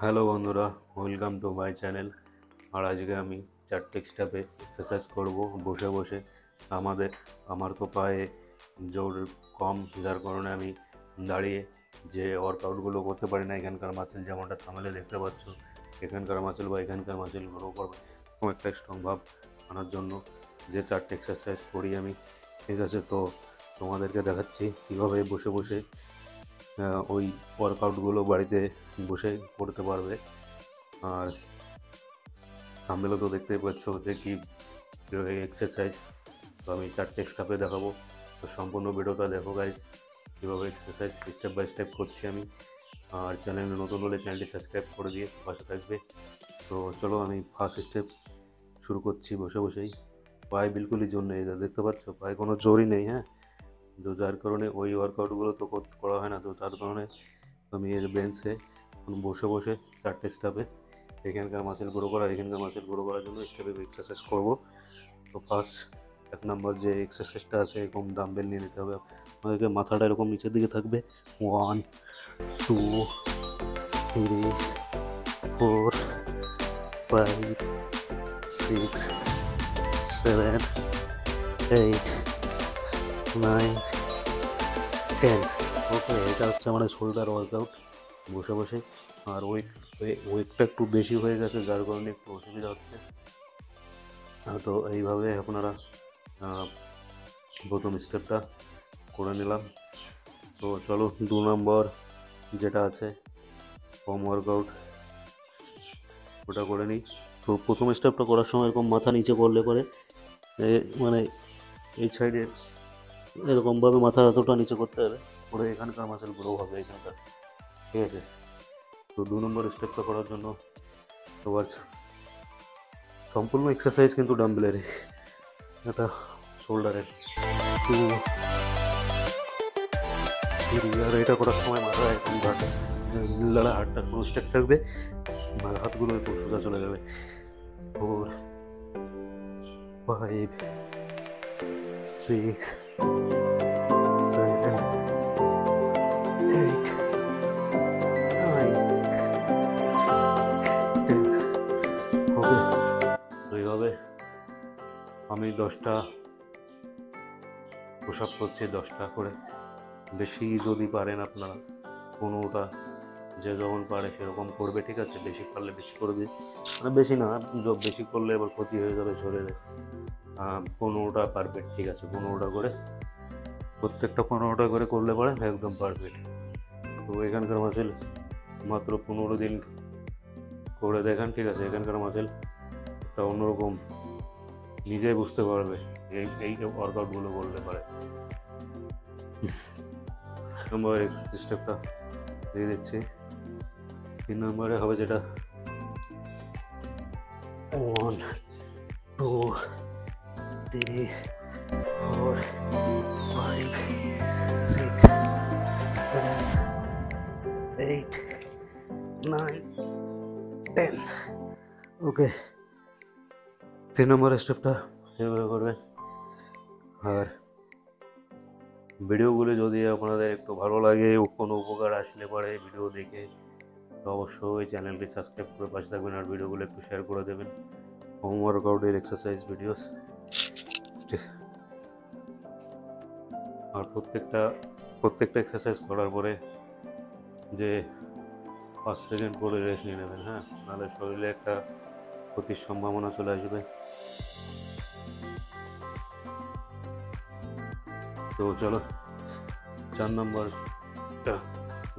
Hello বন্ধুরা, welcome to my channel. আর আজকে আমি চারটে স্টেপে এক্সারসাইজ করব বসে বসে। আমার তো পায়ে জোর কম, যার কারণে আমি দাঁড়িয়ে যে ওয়ার্কআউটগুলো করতে পারি না। এখানকার মাসেল যেমনটা থামেলে দেখতে পাচ্ছ, এখানকার মাসেল বা এখানকার মাসেল গ্রো করবে এবং একটা স্ট্রং ভাব আনার জন্য যে চারটে এক্সারসাইজ করি আমি, ঠিক আছে? তো তোমাদেরকে দেখাচ্ছি কীভাবে বসে বসে ওই ওয়ার্কআউটগুলো বাড়িতে বসে করতে পারবে। আর থাম্বনেলে তো দেখতেই পাচ্ছ যে কি এক্সারসাইজ। তো আমি চারটে স্টেপে দেখাবো, তো সম্পূর্ণ ভিডিওটা দেখো গাইজ, কীভাবে এক্সারসাইজ স্টেপ বাই স্টেপ করছি আমি। আর চ্যানেলে নতুন হলে চ্যানেলটি সাবস্ক্রাইব করে দিয়ে পাশে থাকবে। তো চলো আমি ফার্স্ট স্টেপ শুরু করছি বসে বসেই। পায়ে বিলকুলই জোর নেই, দেখতে পাচ্ছ পায়ে কোনো জোরই নেই। হ্যাঁ, তো যার কারণে ওই ওয়ার্কআউটগুলো তো করা হয় না, তো তার কারণে আমি এর বেঞ্চে বসে বসে চারটে স্টেপে এখানকার মাসেল গ্রো করা, এখানকার মাসেল গ্রো করার জন্য স্টেপে এক্সারসাইজ করব। তো ফার্স্ট এক নম্বর যে এক্সারসাইজটা আছে, এরকম ডাম্বেল নিয়ে নিতে হবে আমাদেরকে, মাথাটা এরকম নিচের দিকে থাকবে। 1 2 3 4 5 6 7 8 9 10। ওকে, এটা হচ্ছে আমাদের শোল্ডার ওয়ার্কআউট বসে বসে। আর ওয়েটটা একটু বেশি হয়ে গেছে, যার কারণে একটু অসুবিধা হচ্ছে। তো এইভাবে আপনারা প্রথম স্টেপটা করে নিলাম। তো চলো 2 নম্বর যেটা আছে হোম ওয়ার্কআউট, ওটা করে নিই। তো প্রথম স্টেপটা করার সময় এরকম মাথা নিচে করলে পরে মানে এই সাইডে এরকমভাবে মাথা এতটা নিচে করতে হবে, পরে এখানকার মাসেল গ্রো হবে এখানকার, ঠিক আছে? তো 2 নম্বর স্টেপটা করার জন্য সবার সম্পূর্ণ এক্সারসাইজ কিন্তু ডাম্বেলের, এটা শোল্ডারের 2 3। আর এটা করার সময় মাথা একদম লাড়া, হাতটা পুরো স্টেপ থাকবে, হাতগুলো একটু সোজা চলে যাবে। 4 5 6 7 8 9 10। ওকে, তো এইভাবে আমি 10টা পুশ আপ করছি, 10টা করে। বেশি যদি পারেন আপনারা 15টা, যে যখন পারে সেরকম করবে, ঠিক আছে? বেশি পারলে বেশি করবে, মানে বেশি না, বেশি করলে এবার ক্ষতি হয়ে যাবে শরীরে। 15টা পারফেক্ট, ঠিক আছে? 15টা করে, প্রত্যেকটা 15টা করে করলে পরে একদম পারফেক্ট। তো এখানকার মাসেল মাত্র 15 দিন করে দেখান, ঠিক আছে? এখানকার মাসেল একটা অন্যরকম, নিজেই বুঝতে পারবে এই ওয়ার্কআউটগুলো করলে পারে। নম্বর স্টেপটা দিয়ে দিচ্ছি। 3 নম্বরে হবে যেটা 1 2 3 4 5 6 7 8 9 10। ওকে, 3 নম্বর স্টেপটা এভাবে করবেন। আর ভিডিওগুলি যদি আপনাদের একটু ভালো লাগে, কোনো উপকার আসলে পরে ভিডিও দেখে, তো অবশ্যই চ্যানেলটি সাবস্ক্রাইব করে পাশে থাকবেন। আর ভিডিওগুলো একটু শেয়ার করে দেবেন, হোম ওয়ার্কআউটের এক্সারসাইজ ভিডিওস। আর প্রত্যেকটা এক্সারসাইজ করার পরে যে 5 সেকেন্ড করে রেস্ট নিয়ে নেবেন। হ্যাঁ, নাহলে শরীরে একটা ক্ষতির সম্ভাবনা চলে আসবে। তো চলো 4 নম্বরটা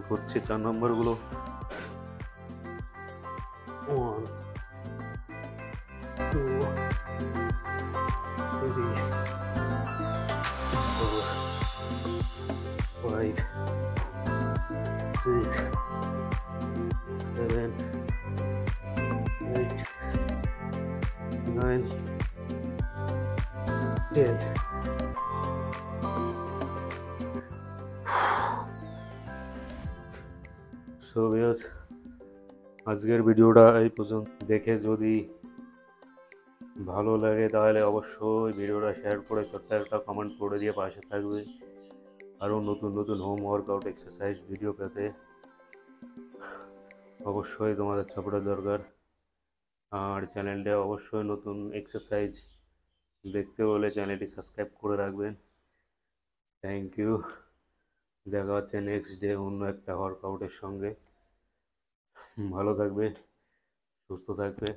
করছি। 4 নম্বরগুলো 1 2 3 4 5 6 7 8 9 10। সো ভিউয়ার্স, আজকের ভিডিওটা এই পর্যন্ত। দেখে যদি ভালো লাগে তাহলে অবশ্যই ভিডিওটা শেয়ার করে ছোট্ট একটা কমেন্ট করে দিয়ে পাশে থাকবে। আরও নতুন নতুন হোম ওয়ার্কআউট এক্সারসাইজ ভিডিও পেতে অবশ্যই তোমাদের সাপোর্টের দরকার। আর চ্যানেলটা অবশ্যই নতুন এক্সারসাইজ দেখতে হলে চ্যানেলটি সাবস্ক্রাইব করে রাখবেন। Thank you. দেখা হচ্ছে নেক্সট ডে অন্য একটা ওয়ার্কআউটের সঙ্গে। ভালো থাকবে, সুস্থ থাকবে।